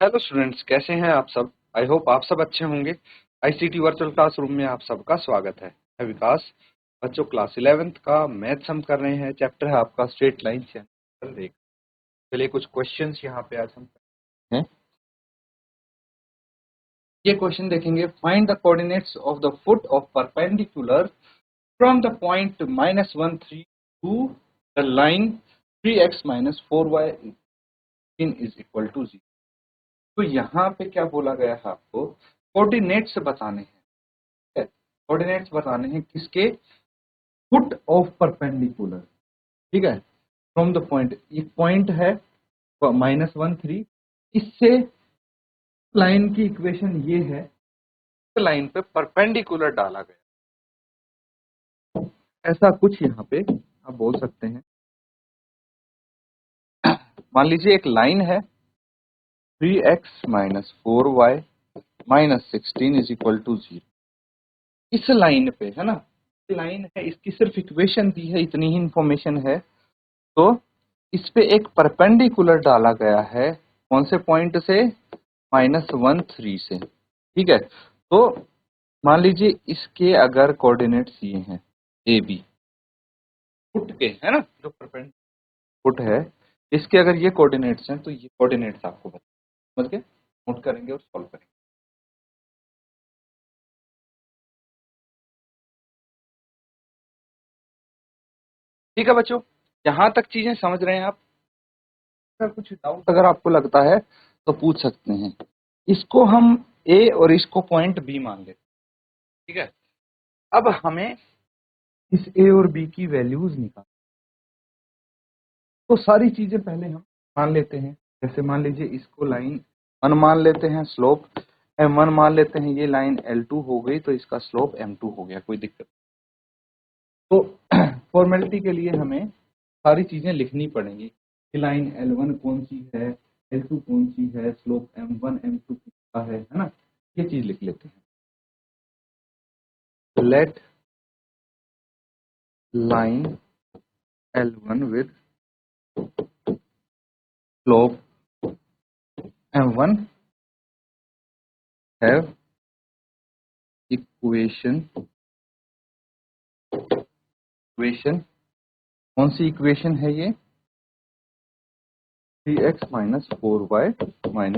Hello students, कैसे हैं आप सब। आई होप आप सब अच्छे होंगे। आईसीटी वर्चुअल क्लासरूम में आप सबका स्वागत है। मैं विकास। बच्चों, क्लास 11th का मैथ्स हम कर रहे हैं। चैप्टर है आपका स्ट्रेट लाइन चैप्टर देख। चलिए कुछ क्वेश्चंस यहाँ पे आज हम करते हैं। ये क्वेश्चन देखेंगे। Find the coordinates of the foot of perpendicular from the point -1 3 to the line 3x - 4y is equal to 0। तो यहाँ पे क्या बोला गया है, आपको कोऑर्डिनेट्स बताने हैं। कोऑर्डिनेट्स बताने हैं किसके? Foot of perpendicular. ठीक है, फ्रॉम द पॉइंट, एक पॉइंट है -1 3, इससे लाइन की इक्वेशन ये है, लाइन पे परपेंडिकुलर डाला गया। ऐसा कुछ यहाँ पे आप बोल सकते हैं। मान लीजिए एक लाइन है 3x - 4y - 16 is equal to 0। इस लाइन पे है ना, लाइन है, इसकी सिर्फ इक्वेशन दी है, इतनी ही इंफॉर्मेशन है। तो इस पे एक परपेंडिकुलर डाला गया है, कौन से पॉइंट से? -1 3 से। ठीक है, तो मान लीजिए इसके अगर कोऑर्डिनेट्स ये हैं ए बी, फुट के है ना, जो परपेंडिकुलर फुट है, इसके अगर ये कोऑर्डिनेट्स हैं तो ये कोऑर्डिनेट्स आपको समझ के नोट करेंगे और सॉल्व करेंगे। ठीक है बच्चों, यहाँ तक चीजें समझ रहे हैं आप? अगर कुछ डाउट अगर आपको लगता है तो पूछ सकते हैं। इसको हम ए और इसको पॉइंट बी मान लेते हैं। ठीक है, अब हमें इस ए और बी की वैल्यूज निकाल, तो सारी चीजें पहले हम मान लेते हैं। जैसे मान लीजिए इसको लाइन 1 मान लेते हैं, स्लोप m1 मान लेते हैं, ये लाइन L2 हो गई तो इसका स्लोप m2 हो गया, कोई दिक्कत। तो फॉर्मेलिटी के लिए हमें सारी चीजें लिखनी पड़ेंगी कि लाइन L1 कौन सी है, L2 कौन सी है, स्लोप m1 m2 कितना है ना, ये चीज लिख लेते हैं। तो let line L1 with slope m1 have equation कौन सी इक्वेशन है ये? 3x - 4y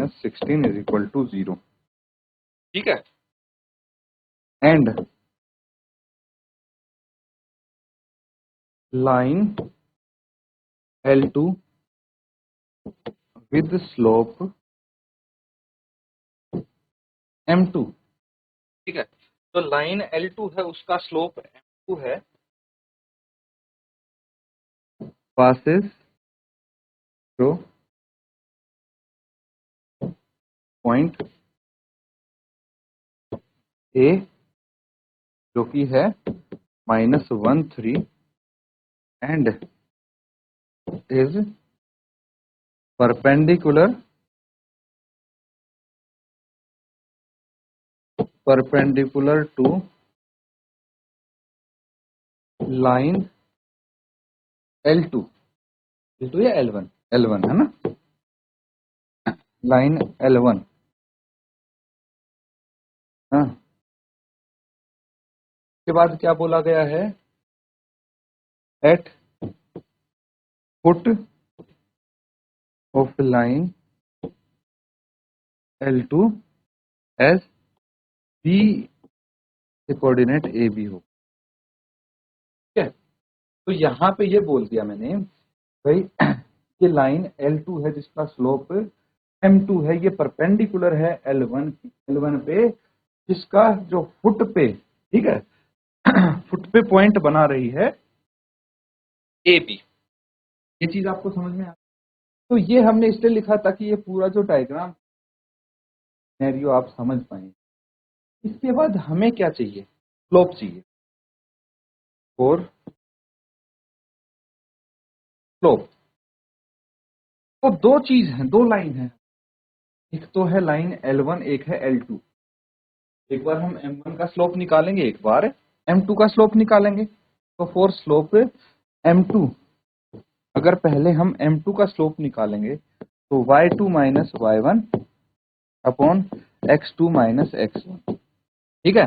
- 16 is equal to 0। ठीक है, and line L2 with slope m2। ठीक है, तो लाइन L2 है, उसका स्लोप m2 है, पासेस थ्रू पॉइंट ए जो कि है -1 3 and is perpendicular to line L2 या L1 है ना, लाइन L1। हाँ, के बाद क्या बोला गया है? At foot of line L2 as B के कोऑर्डिनेट ए बी हो। ठीक है, तो यहाँ पे ये बोल दिया मैंने भाई ये लाइन L2 है जिसका स्लोप m2 है, ये परपेंडिकुलर है L1 पे, जिसका जो फुट पे, ठीक है फुट पे पॉइंट बना रही है ए बी। ये चीज आपको समझ में आ, तो ये हमने इसलिए लिखा ताकि ये पूरा जो डायग्राम सिनेरियो आप समझ पाए। इसके बाद हमें क्या चाहिए? स्लोप चाहिए, और स्लोप। तो दो चीज है, दो लाइन है, एक तो है लाइन L1, एक है L2। एक बार हम m1 का स्लोप निकालेंगे, एक बार m2 का स्लोप निकालेंगे। तो फॉर स्लोप m2, अगर पहले हम m2 का स्लोप निकालेंगे तो y2 - y1 upon x2 minus x1। ठीक है,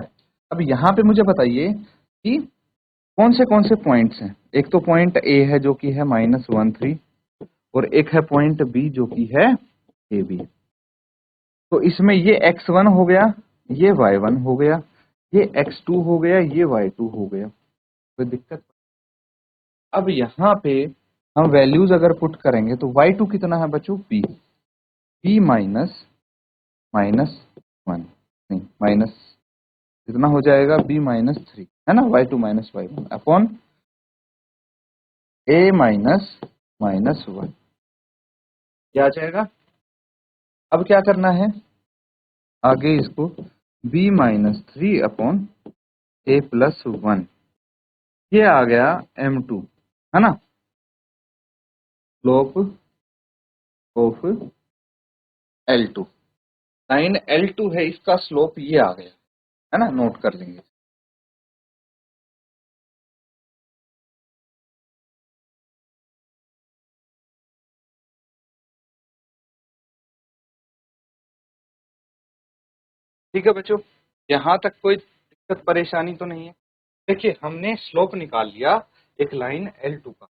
अब यहाँ पे मुझे बताइए कि कौन से पॉइंट्स हैं। एक तो पॉइंट ए है जो कि है -1 3, और एक है पॉइंट बी जो कि है ए बी। तो इसमें ये x1 हो गया, ये y1 हो गया, ये x2 हो गया, ये y2 हो गया। कोई दिक्कत? अब यहाँ पे हम वैल्यूज अगर पुट करेंगे तो y2 कितना है बच्चों? b माइनस -1, नहीं माइनस, कितना हो जाएगा? b-3 है ना, y2 minus y1 upon a minus -1, क्या आ जाएगा? अब क्या करना है आगे इसको, b-3 अपॉन a+1, ये आ गया m2, है ना, slope of L2। Line L2 है, इसका स्लोप ये आ गया, है ना, नोट कर लेंगे। ठीक है बच्चों, यहाँ तक कोई दिक्कत परेशानी तो नहीं है? देखिए हमने स्लोप निकाल लिया एक लाइन L2 का,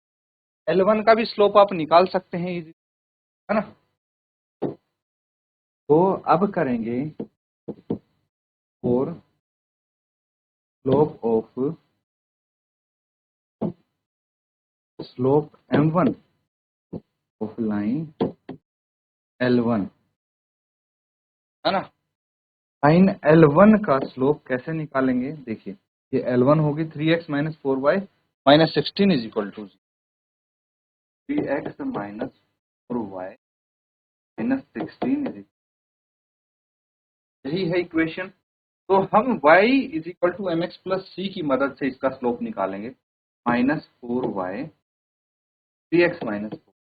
L1 का भी स्लोप आप निकाल सकते हैं इजी, है ना। तो अब करेंगे for slope M1 of line L1, है ना। लाइन L1 का स्लोप कैसे निकालेंगे? देखिए ये L1 होगी 3x minus 4y minus 16 is equal to 3x minus 4y minus 16 is, यही है इक्वेशन। तो हम y is equal to m x plus c की मदद से इसका स्लोप निकालेंगे। -4y 3x minus 4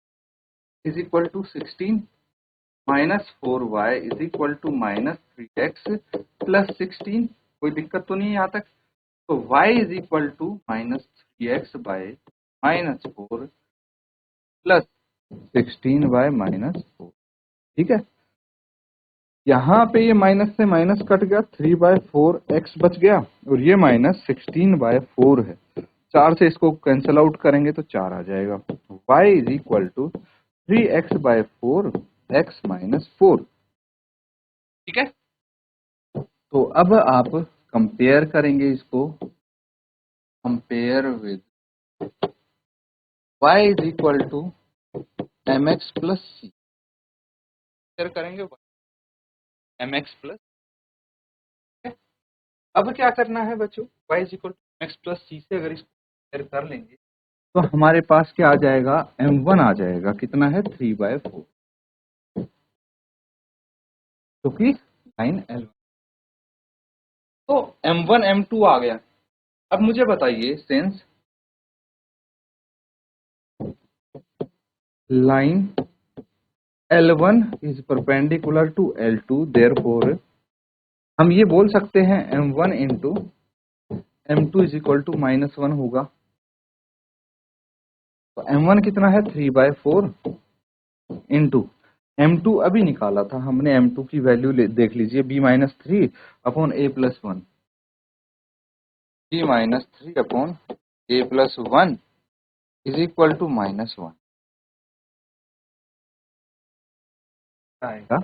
is equal to 16, -4y is equal to -3x plus 16। कोई दिक्कत तो नहीं है यहाँ तक? तो y is equal to -3x by -4 plus 16y -4। ठीक है, यहाँ पे ये माइनस से माइनस कट गया, 3/4x बच गया, और ये -16/4 है। 4 से इसको कैंसिल आउट करेंगे तो 4 आ जाएगा। y is equal to 3x/4 x minus 4। ठीक है, तो अब आप कंपेयर करेंगे इसको, compare with y is equal to mx plus c, compare करेंगे mx प्लस। अब क्या करना है बच्चों, y is equal to mx plus c से अगर इसको कंपेयर कर लेंगे तो हमारे पास क्या आ जाएगा? m1 आ जाएगा, कितना है? 3/4, जो कि लाइन L1। तो m1 m2 आ गया। अब मुझे बताइए since line L1 is perpendicular to L2, therefore हम ये बोल सकते हैं m1 into m2 is equal to -1 होगा। तो m1 कितना है? 3/4 इंटू m2 अभी निकाला था हमने, m2 की वैल्यू देख लीजिए, b-3 upon a+1, b-3 upon a+1 is equal to -1 आएगा।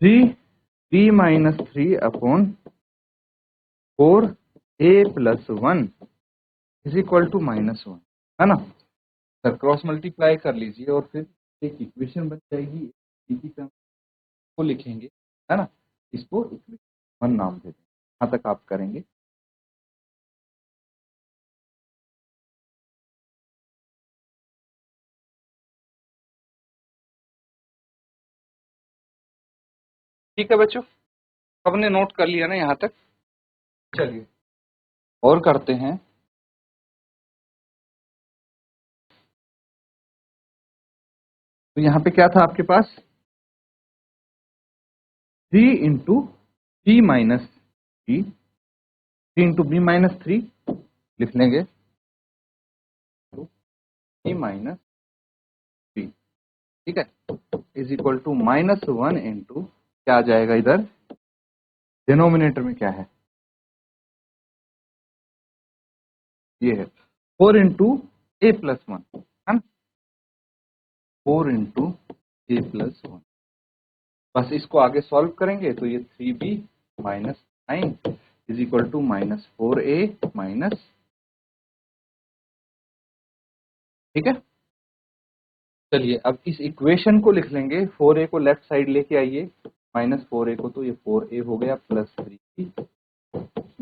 3b-3 upon 4a+1 is equal to -1, है ना। सर क्रॉस मल्टीप्लाई कर लीजिए और फिर एक इक्वेशन बन जाएगी, इसी टर्म को लिखेंगे, है ना। इसको इक्वेशन 1 नाम देते हैं। यहाँ तक आप करेंगे। ठीक है बच्चों, सबने नोट कर लिया ना यहाँ तक? चलिए और करते हैं। तो यहाँ पे क्या था आपके पास? 3 into B minus 3 into b-3 लिख लेंगे, b-3, ठीक है। इज इक्वल टू -1 इंटू क्या आ जाएगा इधर डिनोमिनेटर में क्या है, ये है 4 इंटू ए प्लस 1 है ना, 4 इंटू ए प्लस 1। बस इसको आगे सॉल्व करेंगे तो ये 3b minus 9 is equal to -4a minus, ठीक है। चलिए अब इस इक्वेशन को लिख लेंगे, 4a को लेफ्ट साइड लेके आइए, -4a को तो ये 4a हो गया प्लस 3b,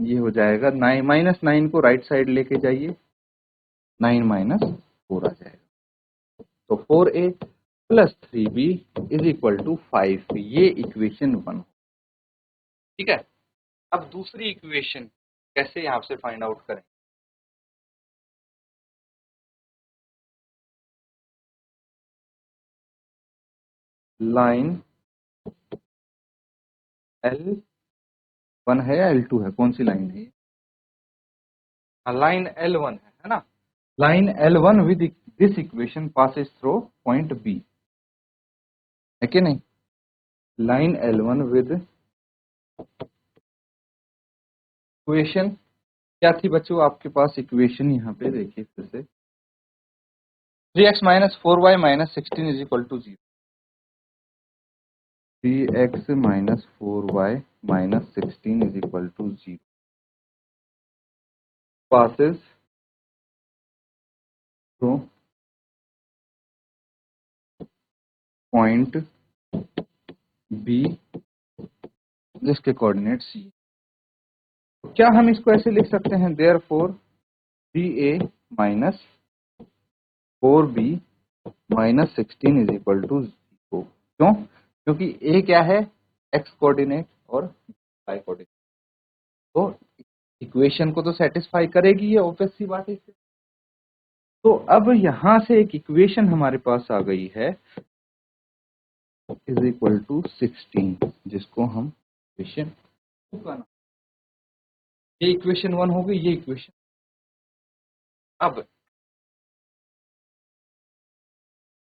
ये हो जाएगा 9 -9 को राइट साइड लेके जाइए, 9 माइनस 4 आ जाएगा, तो 4a plus 3b is equal to 5। ये इक्वेशन 1, ठीक है। अब दूसरी इक्वेशन कैसे यहां से फाइंड आउट करें, लाइन L1 है या L2 है, कौन सी लाइन है ये, लाइन L1 है ना। Line L1 with this equation passes through point B, है कि नहीं। लाइन L1 विद इक्वेशन क्या थी बच्चों आपके पास, इक्वेशन यहाँ पे देखिए फिर से, 3x minus 4y minus 16 is equal to 0, 3x minus 4y minus 16 is equal to 0 passes through point B जिसके कोऑर्डिनेट C। क्या हम इसको ऐसे लिख सकते हैं, therefore 3a minus 4b minus 16 is equal to 0। क्यों, क्योंकि a क्या है x कोऑर्डिनेट और y कोऑर्डिनेट, तो इक्वेशन को तो सेटिस्फाई करेगी, ये ऑब्वियस सी बात है। तो अब यहां से एक इक्वेशन हमारे पास आ गई है इज इक्वल टू 16, जिसको हम इक्वेशन, ये इक्वेशन 1 हो गई, ये इक्वेशन। अब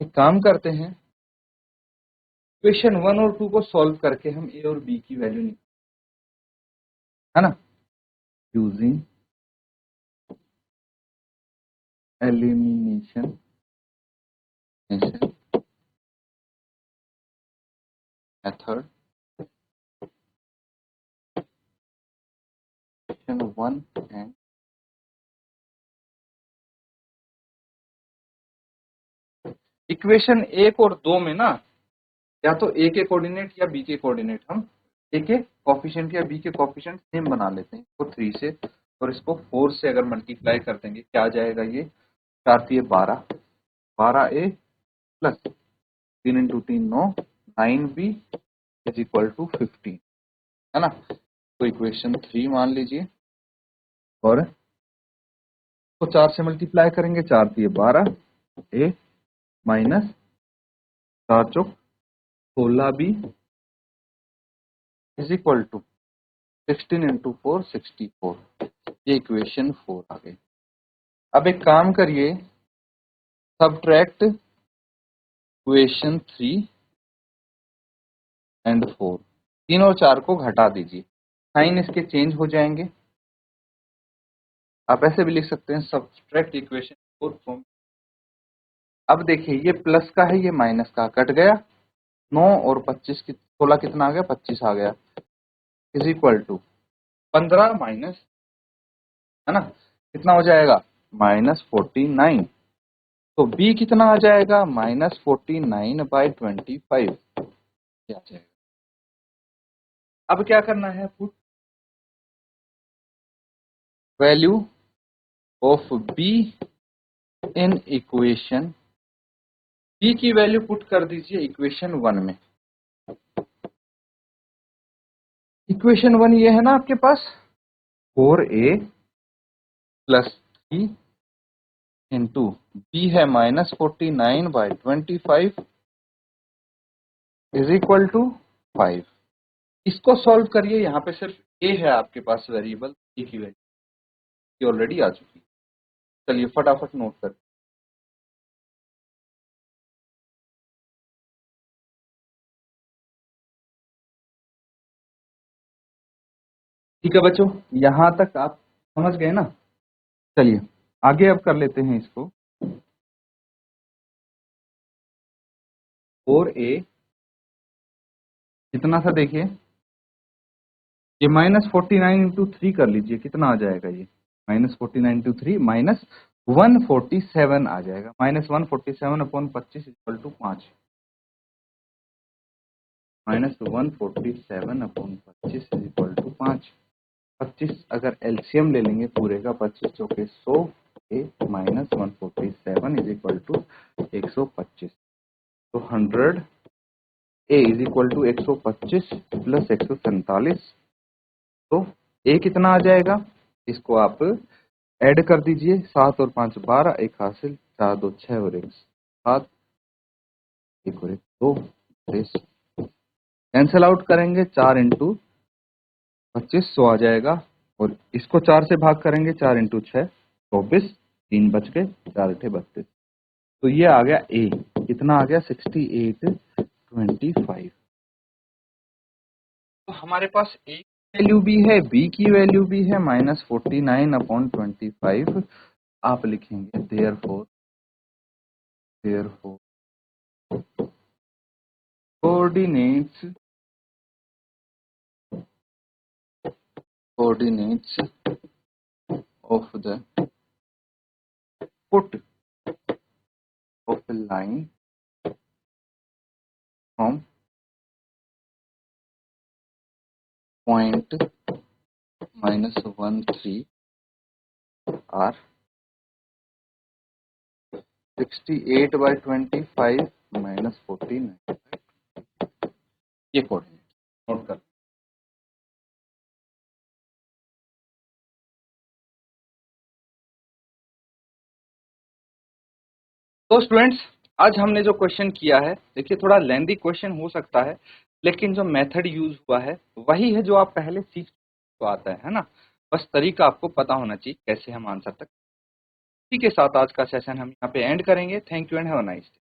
एक काम करते हैं, इक्वेशन 1 और 2 को सॉल्व करके हम a और b की वैल्यू निकाल, है ना, using elimination method, equation 1 and equation 1 और 2 में ना, या तो a के कोऑर्डिनेट या b के कोऑर्डिनेट, हम a के कोफिशिएंट या b के कोफिशिएंट सेम बना लेते हैं, तो 3 से, और इसको 4 से अगर मल्टीप्लाई कर देंगे क्या आ जाएगा, ये 4 3 12, 12a plus 3 into 3 9, 9b is equal to 15, है ना। तो इक्वेशन 3 मान लीजिए, और तो 4 से मल्टीप्लाई करेंगे, 4 3 12 a माइनस 4 चौक 16b is equal to 16 into 4 64, ये इक्वेशन 4 आ गई। अब एक काम करिए, सब्ट्रैक्ट इक्वेशन 3 एंड 4, 3 और 4 को घटा दीजिए, साइन इसके चेंज हो जाएंगे। आप ऐसे भी लिख सकते हैं, सब्ट्रैक्ट इक्वेशन 4 फ्रॉम, अब देखिए ये प्लस का है, ये माइनस का, कट गया, 9 और 25 की 16 कितना आ गया, 25 आ गया, इज इक्वल टू 15 माइनस, है ना, कितना हो जाएगा, -49, तो b कितना आ जाएगा, -49/25, क्या आ जाएगा। अब क्या करना है, put value of b in equation, b की वैल्यू पुट कर दीजिए इक्वेशन 1 में। इक्वेशन 1 ये है ना आपके पास, 4a प्लस 3 इंटू बी है -49/25 इज इक्वल टू 5। इसको सॉल्व करिए, यहाँ पे सिर्फ a है आपके पास वेरिएबल, a की वैल्यू ऑलरेडी आ चुकी है। चलिए फटाफट नोट कर ठीक है बच्चों, यहां तक आप समझ गए ना। चलिए आगे अब कर लेते हैं इसको। 4a कितना सा देखिए, ये -49 इंटू 3 कर लीजिए, कितना आ जाएगा ये, -49 इंटू 3 -147 आ जाएगा। -147 upon 25 equal to 5, -147 upon 25 equal to 5। 25 अगर एलसीएम ले लेंगे पूरे का, 25 चौके 100, -147 इज इक्वल टू 125। तो 100 ए इज इक्वल टू 125 प्लस 147। तो ए कितना आ जाएगा, इसको आप ऐड कर दीजिए, 7 और 5 12, एक हासिल, 4 2 6 और 1 7, एक और 1 2, कैंसिल आउट करेंगे, 4 इंटू 25 100 आ जाएगा, और इसको 4 से भाग करेंगे, 4 इंटू 6 24, 3 बच गए, 4 8 32। तो ये आ गया ए, कितना आ गया 6825। तो हमारे पास ए की वैल्यू भी है, बी की वैल्यू भी है, -49 अपॉन 25। आप लिखेंगे therefore coordinates of the foot of a line from point -13 are 68/25 -49। ये कोऑर्डिनेट नोट कर। तो स्टूडेंट्स, आज हमने जो क्वेश्चन किया है, देखिए थोड़ा लेंदी क्वेश्चन हो सकता है, लेकिन जो मेथड यूज हुआ है वही है जो आप पहले सीख तो आता है ना। बस तरीका आपको पता होना चाहिए कैसे हम आंसर तक। इसी के साथ आज का सेशन हम यहाँ पे एंड करेंगे। Thank you and have a nice day.